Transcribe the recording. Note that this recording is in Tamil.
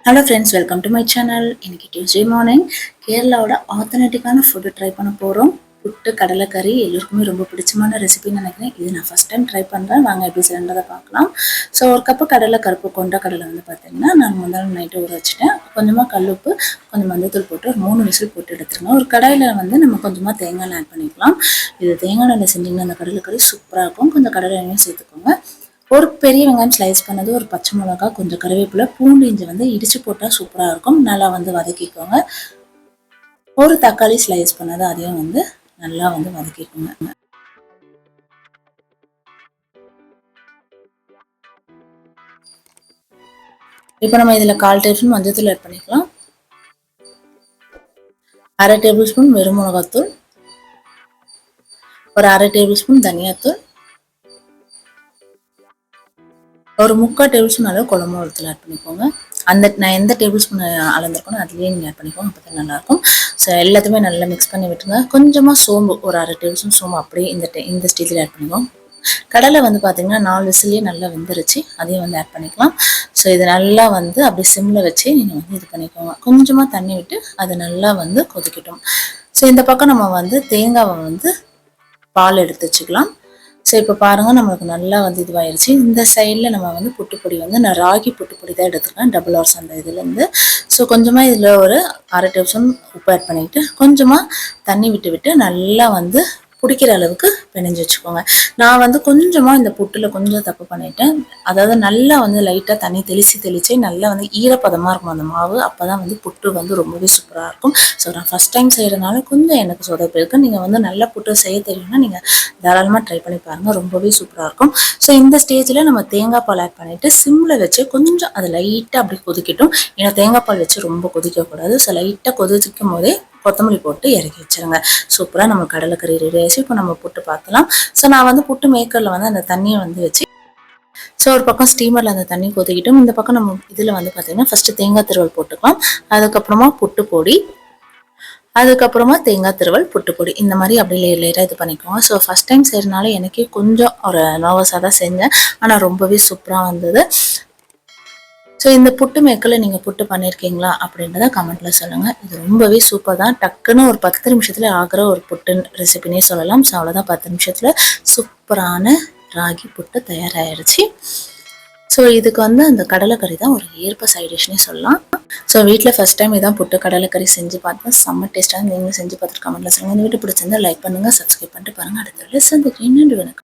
Hello friends, welcome to my channel. இன்னைக்கு டியூஸ்டே மார்னிங் கேரளாவோட ஆத்தென்டிக்கான ஃபுட்டு ட்ரை பண்ண போகிறோம். புட்டு கடலைக்கறி எல்லாருக்குமே ரொம்ப பிடிச்சமான ரெசிபின்னு நினைக்கிறேன். இது நான் ஃபஸ்ட் டைம் ட்ரை பண்ணுறேன். நாங்கள் எப்படி செய்யறதை பார்க்கலாம். ஸோ ஒரு கப்பு கடலை, கருப்பு கொண்ட கடலை வந்து பார்த்தீங்கன்னா நான் முதல் நைட்டு ஊற வச்சுட்டேன். கொஞ்சமாக கல்லுப்பு, கொஞ்சம் மஞ்சத்தூள் போட்டு ஒரு 3 விசில் போட்டு எடுத்துருங்க. ஒரு கடாயில் வந்து நம்ம கொஞ்சமாக தேங்காய் ஆட் பண்ணிக்கலாம். இது தேங்காய் எண்ணெயில் செஞ்சிங்கன்னா அந்த கடலைக்கறி சூப்பராக இருக்கும். கொஞ்சம் கடலை எண்ணெயும் சேர்த்துக்கோங்க. ஒரு பெரிய வெங்காயம் ஸ்லைஸ் பண்ணது, ஒரு பச்சை மிளகா, கொஞ்சம் கருவேப்பிலை, பூண்டு, இஞ்சி வந்து இடிச்சு போட்டால் சூப்பராக இருக்கும். நல்லா வந்து வதக்கிக்கோங்க. ஒரு தக்காளி ஸ்லைஸ் பண்ணது, அதையும் வந்து நல்லா வந்து வதக்கிக்கோங்க. இப்போ நம்ம இதில் 1/4 டேபிள் ஸ்பூன் மஞ்சத்தூள் ஆட் பண்ணிக்கலாம். 1/2 டேபிள் ஸ்பூன் வெறும் மிளகாத்தூள், ஒரு 1/2 டேபிள் ஸ்பூன் தனியாத்தூள், ஒரு 3/4 டேபிள் ஸ்பூன் அளவு குழம்பு மிளகாத்தூள் ஆட் பண்ணிக்கோங்க. நான் எந்த டேபிள் ஸ்பூன் அளந்திருக்கணும் அதுலேயே நீங்கள் ஆட் பண்ணிக்கோங்க. அப்போ தான் நல்லாயிருக்கும். ஸோ எல்லாத்தையுமே நல்லா மிக்ஸ் பண்ணி விட்டுருங்க. கொஞ்சமாக சோம்பு, ஒரு 1/2 டேபிள் ஸ்பூன் சோம்பு அப்படியே இந்த ஸ்டேஜில் ஆட் பண்ணிக்கோங்க. கடலை வந்து பார்த்தீங்கன்னா 4 விசிலே நல்லா வெந்துருச்சு. அதையும் வந்து ஆட் பண்ணிக்கலாம். ஸோ இது நல்லா வந்து அப்படியே சிம்மில் வச்சு நீங்கள் வந்து இது பண்ணிக்கோங்க. கொஞ்சமாக தண்ணி விட்டு அது நல்லா வந்து கொதிக்கட்டும். ஸோ இந்த பக்கம் நம்ம வந்து தேங்காவை வந்து பால் எடுத்து வச்சுக்கலாம். ஸோ இப்போ பாருங்கள், நம்மளுக்கு நல்லா வந்து இதுவாகிடுச்சு. இந்த சைடில் நம்ம வந்து புட்டுப்பொடி வந்து நான் ராகி புட்டுப்பொடி தான் எடுத்துருக்கேன், டபுள் ஹார்ஸ் அந்த இதுலேருந்து. ஸோ கொஞ்சமாக இதில் ஒரு 1/2 டேபிள் ஸ்பூன் உப்பு ஆட் பண்ணிவிட்டு கொஞ்சமாக தண்ணி விட்டு நல்லா வந்து பிடிக்கிற அளவுக்கு பிணைஞ்சு வச்சுக்கோங்க. நான் வந்து கொஞ்சமாக இந்த புட்டில் கொஞ்சம் தப்பு பண்ணிட்டேன். அதாவது நல்லா வந்து லைட்டாக தண்ணி தெளித்து நல்லா வந்து ஈரப்பதமாக இருக்கும் அந்த மாவு. அப்போ தான் வந்து புட்டு வந்து ரொம்பவே சூப்பராக இருக்கும். ஸோ நான் ஃபஸ்ட் டைம் செய்கிறதுனால கொஞ்சம் எனக்கு சொதப்பு இருக்குது. நீங்கள் வந்து நல்ல புட்டு செய்ய தெரியும்னா நீங்கள் தாராளமாக ட்ரை பண்ணி பாருங்கள், ரொம்பவே சூப்பராக இருக்கும். ஸோ இந்த ஸ்டேஜில் நம்ம தேங்காய் பால் ஆட் பண்ணிவிட்டு சிம்மில் வச்சு கொஞ்சம் அது லைட்டாக அப்படி கொதிக்கட்டும். ஏன்னா தேங்காய் பால் வச்சு ரொம்ப கொதிக்கக்கூடாது. ஸோ லைட்டாக கொதிக்கும் போதே கொத்தமல்லி போட்டு இறக்கி வச்சுருங்க. சூப்பராக நம்ம கடலைக்கறி ரெடி ஆகிடுச்சு. இப்போ நம்ம புட்டு பார்க்கலாம். ஸோ நான் வந்து புட்டு மேக்கரில் வந்து அந்த தண்ணியை வந்து வச்சு, ஸோ ஒரு பக்கம் ஸ்டீமரில் அந்த தண்ணி கொதிக்கிட்டும். இந்த பக்கம் நம்ம இதில் வந்து பார்த்திங்கன்னா ஃபஸ்ட்டு தேங்காய் திருவல் போட்டுக்கலாம். அதுக்கப்புறமா புட்டு பொடி, அதுக்கப்புறமா தேங்காய் திருவல், புட்டு பொடி, இந்த மாதிரி அப்படியே லேயராக இது பண்ணிக்கோங்க. ஸோ ஃபஸ்ட் டைம் செய்கிறனால எனக்கே கொஞ்சம் ஒரு நர்வஸாக தான் செஞ்சேன். ஆனால் ரொம்பவே சூப்பராக வந்தது. ஸோ இந்த புட்டு மேக்கரில் நீங்கள் புட்டு பண்ணியிருக்கீங்களா அப்படின்றத கமெண்ட்டில் சொல்லுங்கள். இது ரொம்பவே சூப்பர் தான். டக்குன்னு ஒரு 10 நிமிஷத்தில் ஆகிற ஒரு புட்டு ரெசிபினே சொல்லலாம். ஸோ அவ்வளோதான், 10 நிமிஷத்தில் சூப்பரான ராகி புட்டு தயாராகிடுச்சு. ஸோ இதுக்கு வந்து அந்த கடலைக்கறி தான் ஒரு ஏற்ப சைட் டிஷ்னே சொல்லலாம். ஸோ வீட்டில் ஃபஸ்ட் டைம் இதான் புட்டு கடலைக்கறி செஞ்சு பார்த்தேன். செம்ம டேஸ்ட்டாக நீங்களும் செஞ்சு பார்த்துட்டு கமெண்ட்டில் சொல்லுங்கள். இந்த வீட்டு பிடிச்சிருந்தா லைக் பண்ணுங்கள், சப்ஸ்கிரைப் பண்ணிட்டு பாருங்கள். அடுத்த வீடியோவில் சந்திக்கிறேன். நன்றி, வணக்கம்.